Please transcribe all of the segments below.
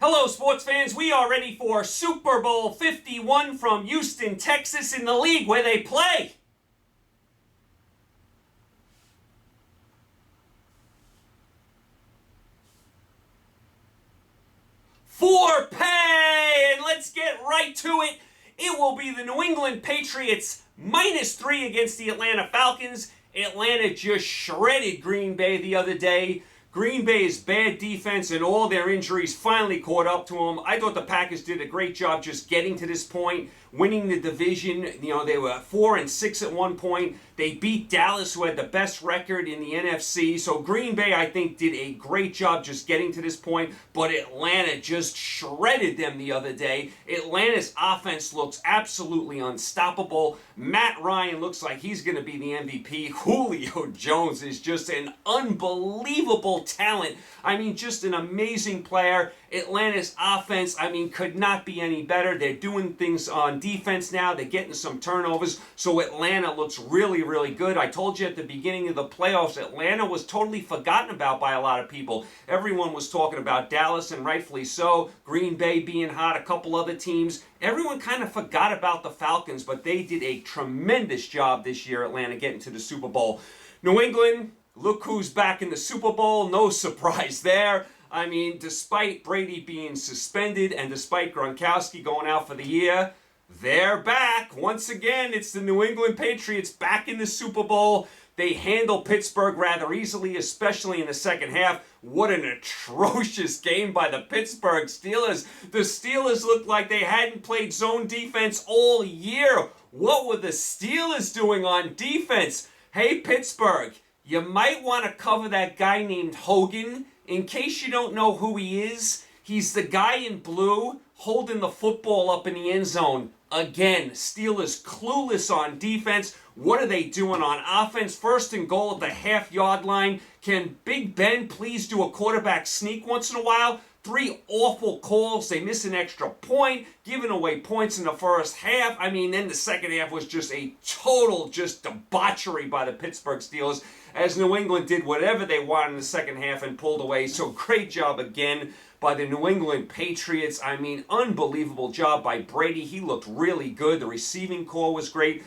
Hello, sports fans. We are ready for Super Bowl 51 from Houston, Texas, in the league where they play. For pay! And let's get right to it. It will be the New England Patriots -3 against the Atlanta Falcons. Atlanta just shredded Green Bay the other day. Green Bay's bad defense and all their injuries finally caught up to them. I thought the Packers did a great job just getting to this point, winning the division. You know, they were 4-6 at one point. They beat Dallas, who had the best record in the NFC. So Green Bay, I think, did a great job just getting to this point. But Atlanta just shredded them the other day. Atlanta's offense looks absolutely unstoppable. Matt Ryan looks like he's going to be the MVP. Julio Jones is just an unbelievable talent. I mean, just an amazing player. Atlanta's offense, I mean, could not be any better. They're doing things on defense now. They're getting some turnovers. So Atlanta looks really, really good. I told you at the beginning of the playoffs, Atlanta was totally forgotten about by a lot of people. Everyone was talking about Dallas, and rightfully so. Green Bay being hot, a couple other teams. Everyone kind of forgot about the Falcons, but they did a tremendous job this year, Atlanta, getting to the Super Bowl. New England, look who's back in the Super Bowl. No surprise there. I mean, despite Brady being suspended and despite Gronkowski going out for the year, they're back. Once again, it's the New England Patriots back in the Super Bowl. They handle Pittsburgh rather easily, especially in the second half. What an atrocious game by the Pittsburgh Steelers. The Steelers looked like they hadn't played zone defense all year. What were the Steelers doing on defense? Hey, Pittsburgh, you might want to cover that guy named Hogan. In case you don't know who he is, he's the guy in blue holding the football up in the end zone. Again, Steelers clueless on defense. What are they doing on offense? First and goal at the half-yard line. Can Big Ben please do a quarterback sneak once in a while? 3 awful calls. They miss an extra point, giving away points in the first half. I mean, then the second half was just a total just debauchery by the Pittsburgh Steelers as New England did whatever they wanted in the second half and pulled away. So great job again by the New England Patriots. I mean, unbelievable job by Brady. He looked really good. The receiving core was great.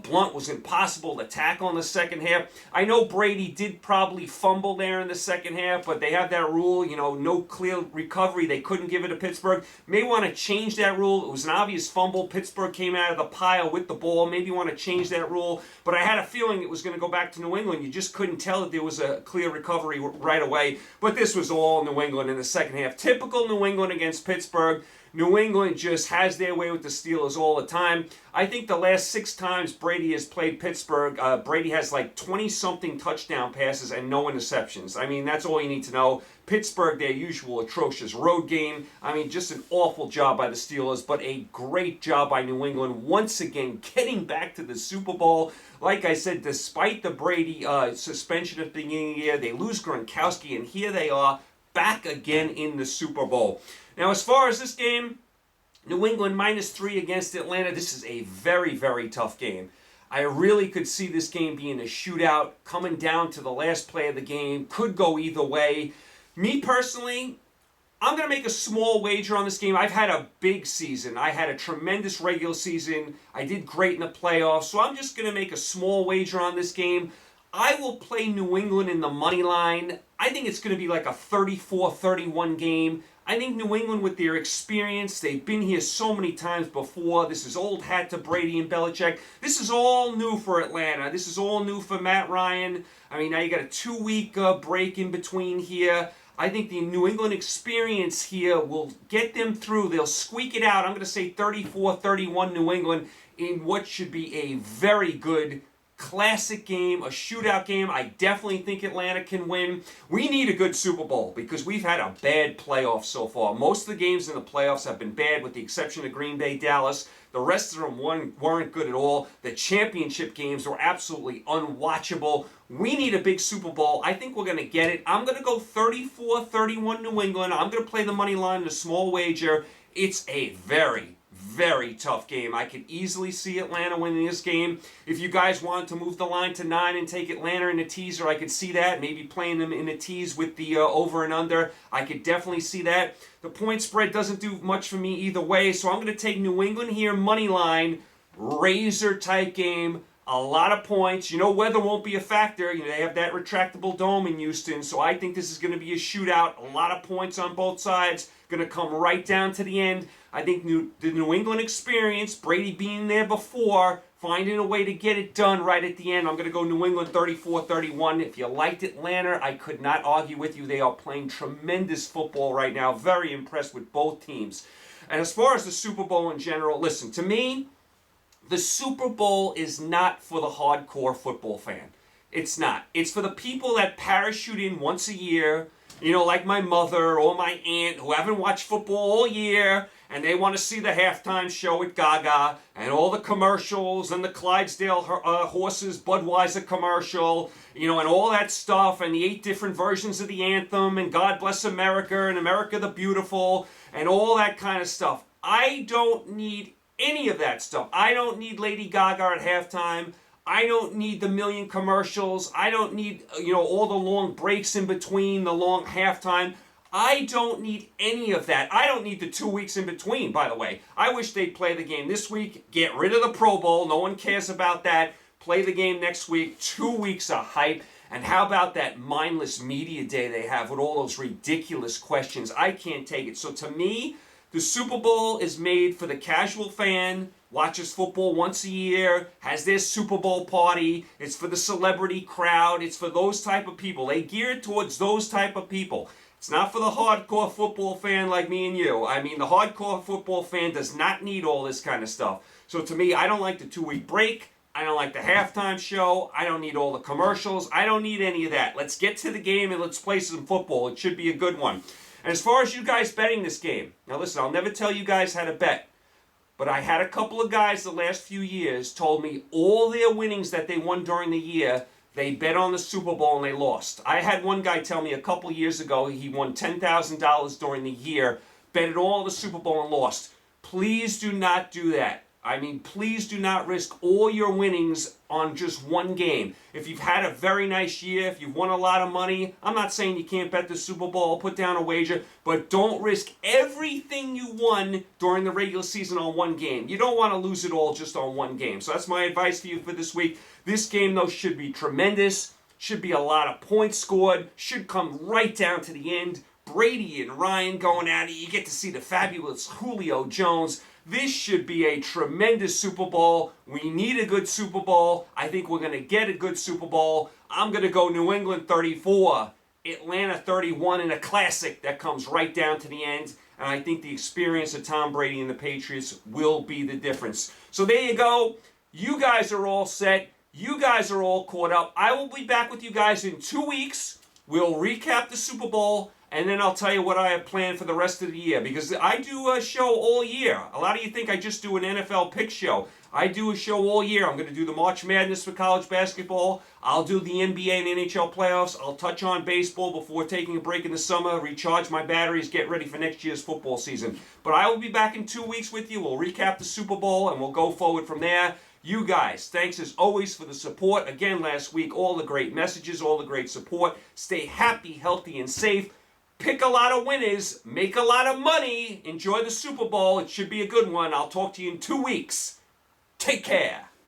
Blunt was impossible to tackle in the second half. I know Brady did probably fumble there in the second half, but they have that rule, you know, no clear recovery. They couldn't give it to Pittsburgh. May want to change that rule. It was an obvious fumble. Pittsburgh came out of the pile with the ball. Maybe want to change that rule. But I had a feeling it was going to go back to New England. You just couldn't tell that there was a clear recovery right away. But this was all New England in the second half. Typical New England against Pittsburgh. New England just has their way with the Steelers all the time. I think the last 6 times Brady has played Pittsburgh, Brady has like 20-something touchdown passes and no interceptions. I mean, that's all you need to know. Pittsburgh, their usual atrocious road game. I mean, just an awful job by the Steelers, but a great job by New England once again getting back to the Super Bowl. Like I said, despite the Brady suspension at the beginning of the year, they lose Gronkowski, and here they are back again in the Super Bowl. Now, as far as this game, New England -3 against Atlanta, this is a very, very tough game. I really could see this game being a shootout, coming down to the last play of the game, could go either way. Me personally, I'm going to make a small wager on this game. I've had a big season. I had a tremendous regular season. I did great in the playoffs, so I'm just going to make a small wager on this game. I will play New England in the money line. I think it's going to be like a 34-31 game. I think New England, with their experience, they've been here so many times before. This is old hat to Brady and Belichick. This is all new for Atlanta. This is all new for Matt Ryan. I mean, now you got a 2-week break in between here. I think the New England experience here will get them through. They'll squeak it out. I'm going to say 34-31 New England in what should be a very good classic game, a shootout game. I definitely think Atlanta can win. We need a good Super Bowl because we've had a bad playoff so far. Most of the games in the playoffs have been bad with the exception of Green Bay, Dallas. The rest of them weren't good at all. The championship games were absolutely unwatchable. We need a big Super Bowl. I think we're going to get it. I'm going to go 34-31 New England. I'm going to play the money line in a small wager. It's a very, very tough game. I could easily see Atlanta winning this game. If you guys want to move the line to 9 and take Atlanta in a teaser, I could see that. Maybe playing them in a tease with the over and under. I could definitely see that. The point spread doesn't do much for me either way, so I'm going to take New England here, money line, razor-type game. A lot of points. You know, weather won't be a factor. You know, they have that retractable dome in Houston, so I think this is going to be a shootout. A lot of points on both sides. Going to come right down to the end. I think the New England experience, Brady being there before, finding a way to get it done right at the end. I'm going to go New England 34-31. If you liked Atlanta, I could not argue with you. They are playing tremendous football right now. Very impressed with both teams. And as far as the Super Bowl in general, listen, to me, the Super Bowl is not for the hardcore football fan. It's not. It's for the people that parachute in once a year, you know, like my mother or my aunt who haven't watched football all year, and they want to see the halftime show with Gaga and all the commercials and the Clydesdale horses Budweiser commercial, you know, and all that stuff, and the 8 different versions of the anthem and God Bless America and America the Beautiful and all that kind of stuff. I don't need any of that stuff. I don't need Lady Gaga at halftime. I don't need the million commercials. I don't need, you know, all the long breaks in between, the long halftime. I don't need any of that. I don't need the 2 weeks in between, by the way. I wish they'd play the game this week, get rid of the Pro Bowl. No one cares about that. Play the game next week. 2 weeks of hype. And how about that mindless media day they have with all those ridiculous questions? I can't take it. So to me, the Super Bowl is made for the casual fan, watches football once a year, has their Super Bowl party. It's for the celebrity crowd. It's for those type of people. They gear it towards those type of people. It's not for the hardcore football fan like me and you. I mean, the hardcore football fan does not need all this kind of stuff. So to me, I don't like the 2-week break. I don't like the halftime show. I don't need all the commercials. I don't need any of that. Let's get to the game and let's play some football. It should be a good one. And as far as you guys betting this game, now listen, I'll never tell you guys how to bet, but I had a couple of guys the last few years told me all their winnings that they won during the year, they bet on the Super Bowl and they lost. I had one guy tell me a couple of years ago he won $10,000 during the year, betted all the Super Bowl and lost. Please do not do that. I mean, please do not risk all your winnings on just one game. If you've had a very nice year, if you've won a lot of money, I'm not saying you can't bet the Super Bowl, put down a wager, but don't risk everything you won during the regular season on one game. You don't want to lose it all just on one game. So that's my advice for you for this week. This game, though, should be tremendous, should be a lot of points scored, should come right down to the end. Brady and Ryan going at it. You get to see the fabulous Julio Jones. This should be a tremendous Super Bowl. We need a good Super Bowl. I think we're going to get a good Super Bowl. I'm going to go New England 34, Atlanta 31 in a classic that comes right down to the end. And I think the experience of Tom Brady and the Patriots will be the difference. So there you go. You guys are all set. You guys are all caught up. I will be back with you guys in 2 weeks. We'll recap the Super Bowl. And then I'll tell you what I have planned for the rest of the year. Because I do a show all year. A lot of you think I just do an NFL pick show. I do a show all year. I'm going to do the March Madness for college basketball. I'll do the NBA and NHL playoffs. I'll touch on baseball before taking a break in the summer, recharge my batteries, get ready for next year's football season. But I will be back in 2 weeks with you. We'll recap the Super Bowl and we'll go forward from there. You guys, thanks as always for the support. Again, last week, all the great messages, all the great support. Stay happy, healthy, and safe. Pick a lot of winners, make a lot of money, enjoy the Super Bowl. It should be a good one. I'll talk to you in 2 weeks. Take care.